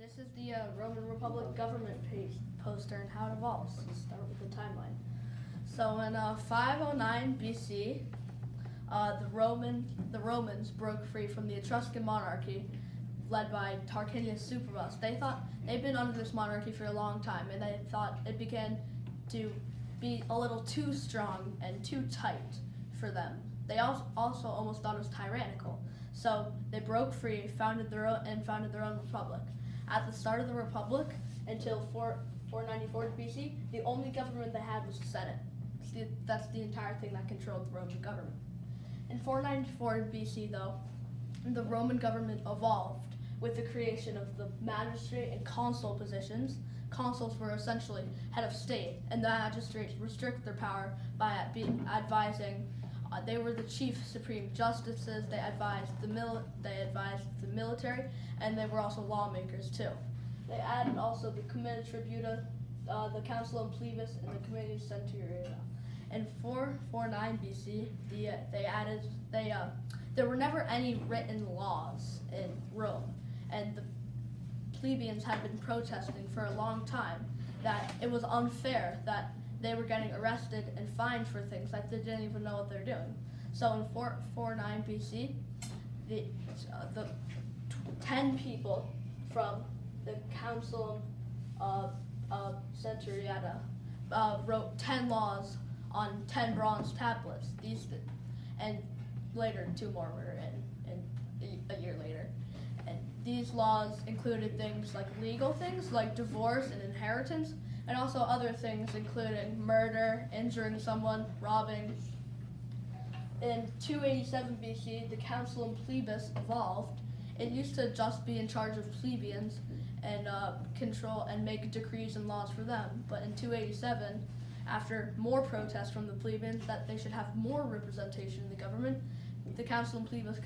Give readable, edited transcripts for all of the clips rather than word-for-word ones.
This is the Roman Republic government poster and how it evolves. Let's start with the timeline. So in 509 BC, the Romans broke free from the Etruscan monarchy led by Tarquinius Superbus. They thought they'd been under this monarchy for a long time, and they thought it began to be a little too strong and too tight for them. They also almost thought it was tyrannical. So they broke free, founded their own republic. At the start of the republic, until 494 BC, the only government they had was the Senate. That's the entire thing that controlled the Roman government. In 494 BC, though, the Roman government evolved with the creation of the magistrate and consul positions. Consuls were essentially head of state, and the magistrates restricted their power by advising. They were the chief supreme justices. They advised the military, and they were also lawmakers too. They added also the Comita Tributa, the Councilum Plebis, and the Comita Centuria. In 449 BC, there were never any written laws in Rome, and the plebeians had been protesting for a long time that it was unfair that they were getting arrested and fined for things that they didn't even know what they're doing. So in 449 BC, the 10 people from the Council of Centuriata wrote 10 laws on 10 bronze tablets. And later 2 more were in a year later. And these laws included things like legal things like divorce and inheritance, and also other things including murder, injuring someone, robbing. In 287 BC, the Councilum Plebis evolved. It used to just be in charge of plebeians and control and make decrees and laws for them. But in 287, after more protests from the plebeians that they should have more representation in the government, the Councilum Plebis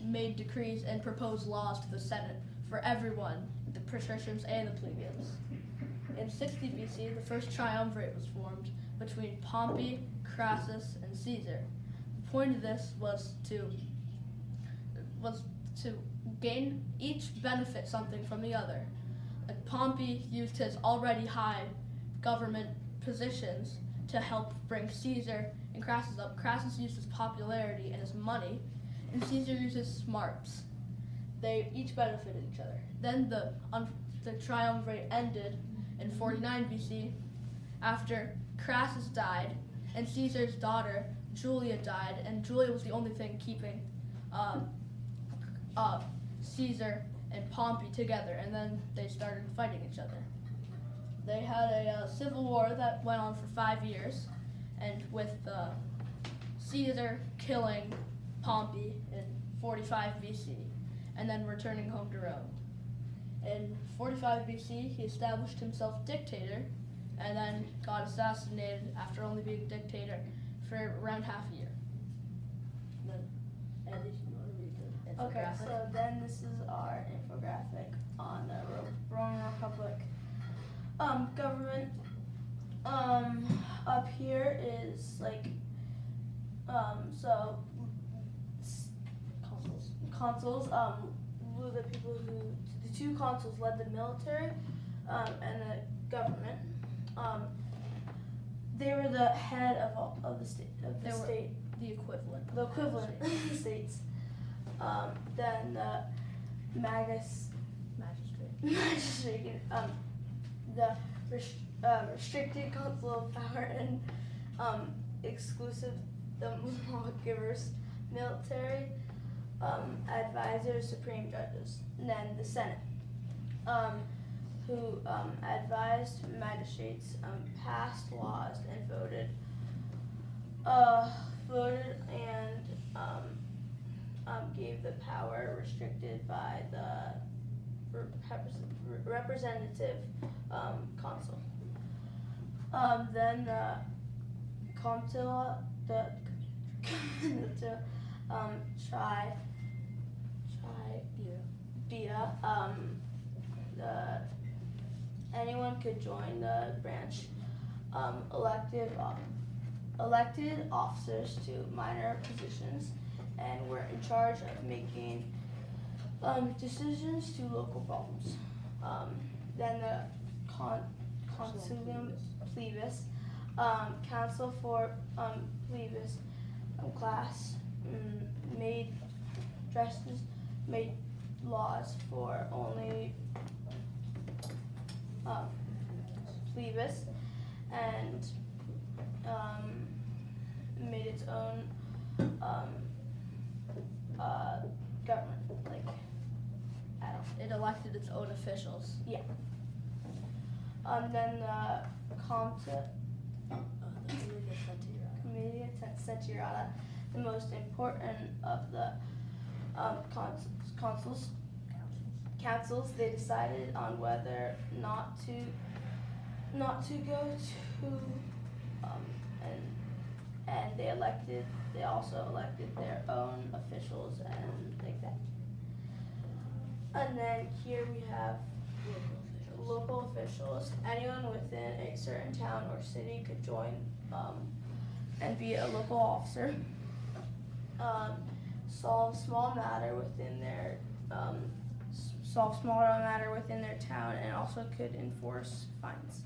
made decrees and proposed laws to the Senate for everyone, the patricians and the plebeians. In 60 BC, the first triumvirate was formed between Pompey, Crassus, and Caesar. The point of this was to gain each benefit something from the other. Like Pompey used his already high government positions to help bring Caesar and Crassus up. Crassus used his popularity and his money, and Caesar used his smarts. They each benefited each other. Then the triumvirate ended in 49 BC after Crassus died and Caesar's daughter Julia died, and Julia was the only thing keeping Caesar and Pompey together, and then they started fighting each other. They had a civil war that went on for 5 years, and with Caesar killing Pompey in 45 BC and then returning home to Rome. In 45 BC, he established himself dictator and then got assassinated after only being dictator for around half a year. Then, Andy, you want to read the infographic? Okay, so then this is our infographic on the Roman Republic government. Up here is like, so consuls were the people the 2 consuls led the military and the government. They were the head of the state. The equivalent. The equivalent of the states. Then the magistrate, the restricted consular power and exclusive the lawgivers, military, advisors, supreme judges, and then the Senate, who advised magistrates, passed laws, and voted and gave the power restricted by the representative consul. Then the Comitia, anyone could join the branch. Elected officers to minor positions and were in charge of making Decisions to local problems. Then the Consilium Plebis, Council for Plebis class made laws for only plebis and made its own government. Like, I don't know. It elected its own officials. Then the Commedia Centuriata, the most important of the councils, they decided on whether not to go to and they also elected their own officials and like that. And then here we have local officials. Anyone within a certain town or city could join and be a local officer. Solve smaller matter within their town, and also could enforce fines.